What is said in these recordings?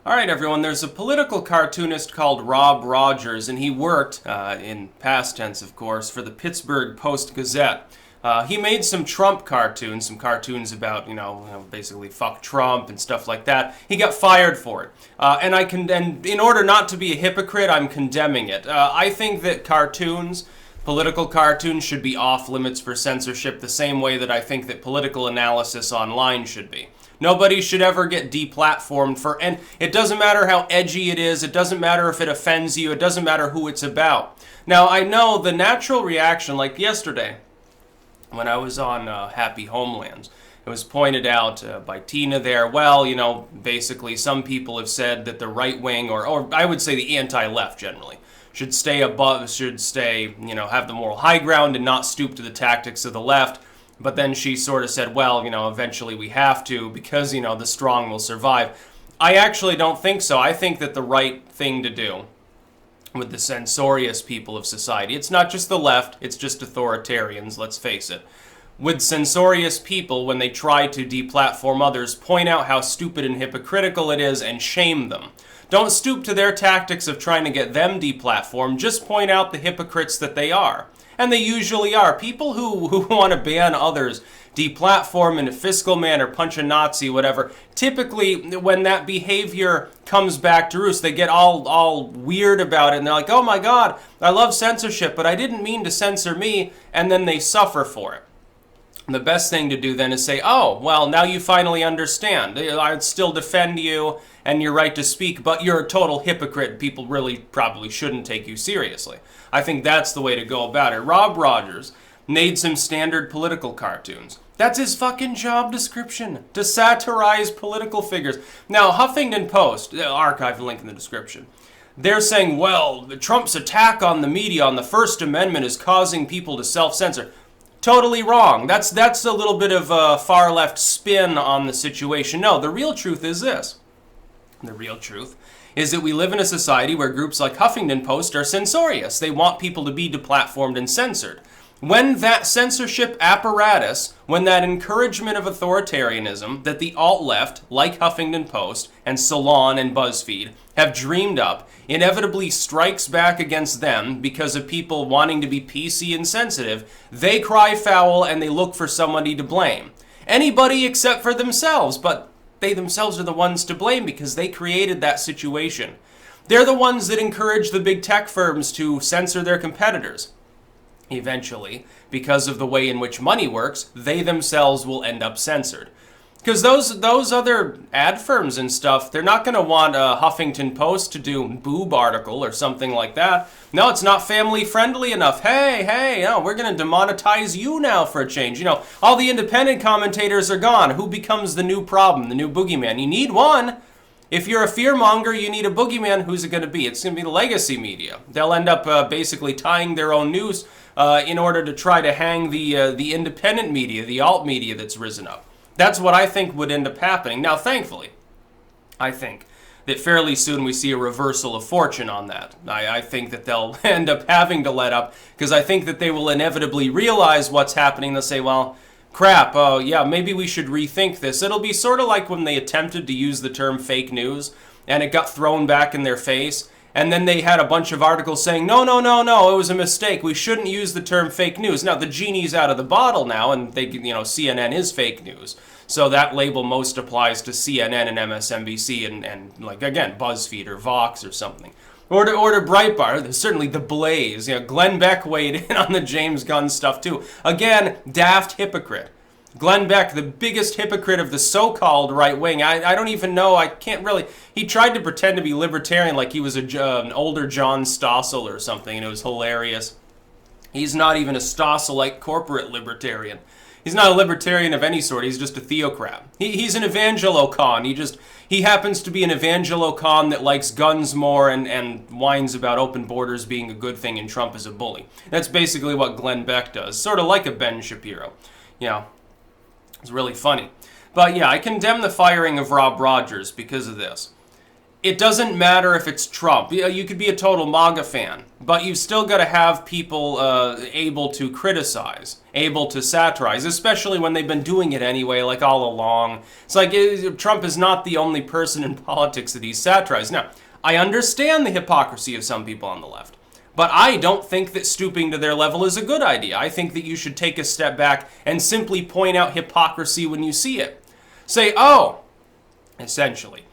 Alright everyone, there's a political cartoonist called Rob Rogers, and he worked, in past tense of course, for the Pittsburgh Post-Gazette. He made some Trump cartoons, some cartoons about, basically fuck Trump and stuff like that. He got fired for it. And in order not to be a hypocrite, I'm condemning it. I think that political cartoons should be off limits for censorship the same way that I think that political analysis online should be. Nobody should ever get deplatformed and it doesn't matter how edgy it is, it doesn't matter if it offends you, it doesn't matter who it's about. Now, I know the natural reaction, like yesterday, when I was on Happy Homelands, it was pointed out by Tina there, well, basically some people have said that the right wing, or I would say the anti-left generally, should stay, have the moral high ground and not stoop to the tactics of the left. But then she sort of said, well, eventually we have to because, the strong will survive. I actually don't think so. I think that the right thing to do with the censorious people of society, it's not just the left, it's just authoritarians, let's face it. With censorious people, when they try to deplatform others, point out how stupid and hypocritical it is and shame them. Don't stoop to their tactics of trying to get them deplatformed, just point out the hypocrites that they are. And they usually are. People who want to ban others, deplatform in a fiscal manner, punch a Nazi, whatever, typically when that behavior comes back to roost, they get all weird about it and they're like, oh my god, I love censorship, but I didn't mean to censor me, and then they suffer for it. The best thing to do then is say, oh, well, now you finally understand. I'd still defend you and your right to speak, but you're a total hypocrite. People really probably shouldn't take you seriously. I think that's the way to go about it. Rob Rogers made some standard political cartoons. That's his fucking job description, to satirize political figures. Now, Huffington Post, archive link in the description, they're saying, well, Trump's attack on the media on the First Amendment is causing people to self-censor. Totally wrong. That's a little bit of a far-left spin on the situation. No, the real truth is this. The real truth is that we live in a society where groups like Huffington Post are censorious. They want people to be deplatformed and censored. When that censorship apparatus, when that encouragement of authoritarianism that the alt-left, like Huffington Post and Salon and BuzzFeed, have dreamed up, inevitably strikes back against them because of people wanting to be PC and sensitive, they cry foul and they look for somebody to blame. Anybody except for themselves, but they themselves are the ones to blame because they created that situation. They're the ones that encourage the big tech firms to censor their competitors. Eventually, because of the way in which money works, they themselves will end up censored. Because those other ad firms and stuff, they're not going to want a Huffington Post to do boob article or something like that. No, it's not family friendly enough. Hey, we're going to demonetize you now for a change. All the independent commentators are gone. Who becomes the new problem, the new boogeyman? You need one. If you're a fearmonger, you need a boogeyman. Who's it going to be? It's going to be the legacy media. They'll end up basically tying their own news in order to try to hang the independent media, the alt media that's risen up. That's what I think would end up happening. Now, thankfully, I think that fairly soon we see a reversal of fortune on that. I think that they'll end up having to let up because I think that they will inevitably realize what's happening. They'll say, well, crap, oh yeah, maybe we should rethink this. It'll be sort of like when they attempted to use the term fake news and it got thrown back in their face. And then they had a bunch of articles saying, no, it was a mistake. We shouldn't use the term fake news. Now, the genie's out of the bottle now, and CNN is fake news. So that label most applies to CNN and MSNBC and like, again, BuzzFeed or Vox or something. Or to Breitbart, certainly The Blaze. Glenn Beck weighed in on the James Gunn stuff, too. Again, daft hypocrite. Glenn Beck, the biggest hypocrite of the so-called right wing. I don't even know, I can't really... He tried to pretend to be libertarian like he was an older John Stossel or something, and it was hilarious. He's not even a Stossel-like corporate libertarian. He's not a libertarian of any sort, he's just a theocrat. He's an evangelocon. He happens to be an evangelocon that likes guns more and whines about open borders being a good thing and Trump is a bully. That's basically what Glenn Beck does, sort of like a Ben Shapiro. It's really funny. But yeah, I condemn the firing of Rob Rogers because of this. it doesn't matter if it's Trump. You could be a total MAGA fan, but you've still got to have people able to criticize, able to satirize, especially when they've been doing it anyway, like all along. It's like Trump is not the only person in politics that he's satirized. Now, I understand the hypocrisy of some people on the left, but I don't think that stooping to their level is a good idea. I think that you should take a step back and simply point out hypocrisy when you see it. Say, oh, essentially,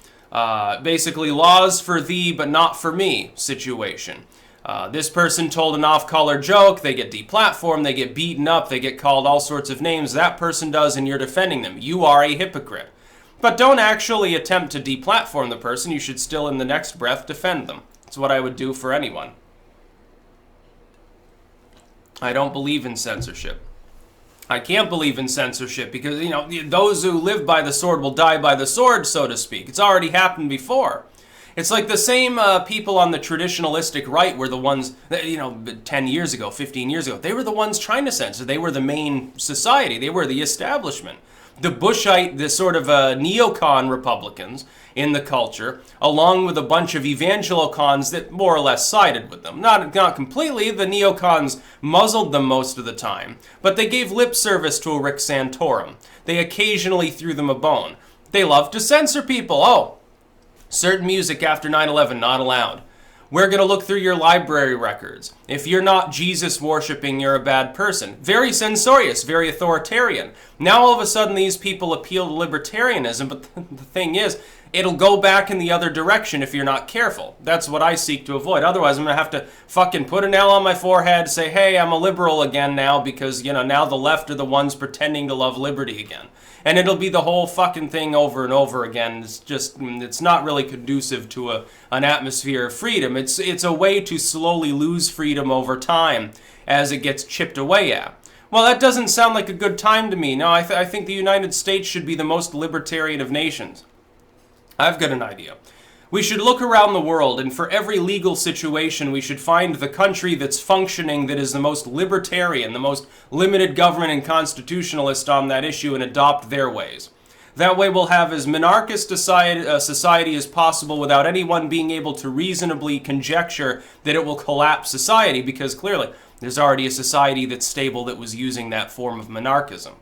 basically laws for thee but not for me situation. This person told an off-color joke, they get deplatformed, they get beaten up, they get called all sorts of names. That person does, and you're defending them. You are a hypocrite. But don't actually attempt to deplatform the person. You should still, in the next breath, defend them. That's what I would do for anyone. I don't believe in censorship. I can't believe in censorship because, those who live by the sword will die by the sword, so to speak. It's already happened before. It's like the same people on the traditionalistic right were the ones, 10 years ago, 15 years ago, they were the ones trying to censor. They were the main society. They were the establishment. The Bushite, the sort of neocon Republicans in the culture, along with a bunch of evangelocons that more or less sided with them. Not completely, the neocons muzzled them most of the time, but they gave lip service to a Rick Santorum. They occasionally threw them a bone. They loved to censor people. Oh, certain music after 9/11 not allowed. We're going to look through your library records. If you're not Jesus worshipping, you're a bad person. Very censorious, very authoritarian. Now all of a sudden these people appeal to libertarianism, but the thing is, it'll go back in the other direction if you're not careful. That's what I seek to avoid. Otherwise, I'm going to have to fucking put a nail on my forehead, say, hey, I'm a liberal again now because, now the left are the ones pretending to love liberty again. And it'll be the whole fucking thing over and over again. It's not really conducive to an atmosphere of freedom. It's a way to slowly lose freedom over time as it gets chipped away at. Well, that doesn't sound like a good time to me. No, I think the United States should be the most libertarian of nations. I've got an idea. We should look around the world, and for every legal situation, we should find the country that's functioning that is the most libertarian, the most limited government and constitutionalist on that issue, and adopt their ways. That way we'll have as monarchist a society as possible without anyone being able to reasonably conjecture that it will collapse society, because clearly there's already a society that's stable that was using that form of monarchism.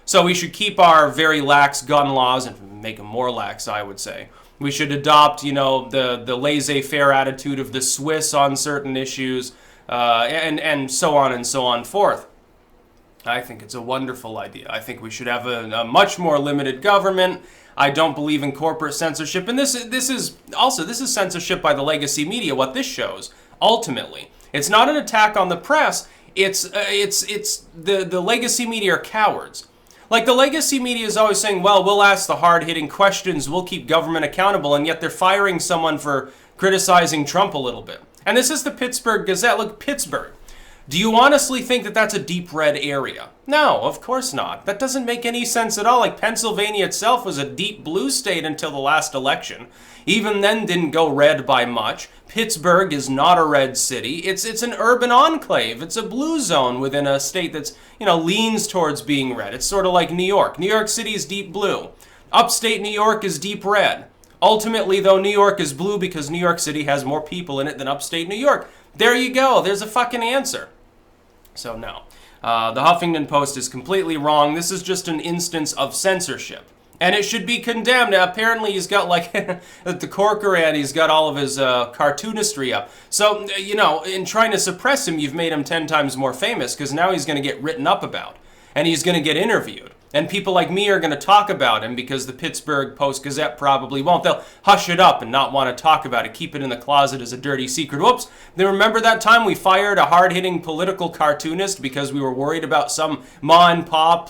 So we should keep our very lax gun laws and make them more lax, I would say. We should adopt, the laissez-faire attitude of the Swiss on certain issues, and so on and so on forth. I think it's a wonderful idea. I think we should have a much more limited government. I don't believe in corporate censorship, and this is censorship by the legacy media. What this shows, ultimately, it's not an attack on the press. It's the legacy media are cowards. Like, the legacy media is always saying, well, we'll ask the hard-hitting questions, we'll keep government accountable, and yet they're firing someone for criticizing Trump a little bit. And this is the Pittsburgh Gazette. Look, Pittsburgh. Do you honestly think that that's a deep red area? No, of course not. That doesn't make any sense at all. Like, Pennsylvania itself was a deep blue state until the last election. Even then didn't go red by much. Pittsburgh is not a red city. It's an urban enclave. It's a blue zone within a state that's, leans towards being red. It's sort of like New York. New York City is deep blue. Upstate New York is deep red. Ultimately, though, New York is blue because New York City has more people in it than upstate New York. There you go. There's a fucking answer. So no. The Huffington Post is completely wrong. This is just an instance of censorship. And it should be condemned. Now, apparently he's got, the Corcoran, he's got all of his cartoonistry up. So, in trying to suppress him, you've made him 10 times more famous, because now he's going to get written up about. And he's going to get interviewed. And people like me are going to talk about him, because the Pittsburgh Post-Gazette probably won't. They'll hush it up and not want to talk about it, keep it in the closet as a dirty secret. Whoops. Then remember that time we fired a hard-hitting political cartoonist because we were worried about some ma-and-pa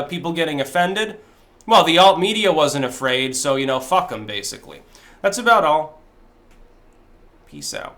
people getting offended? Well, the alt media wasn't afraid, so, fuck them, basically. That's about all. Peace out.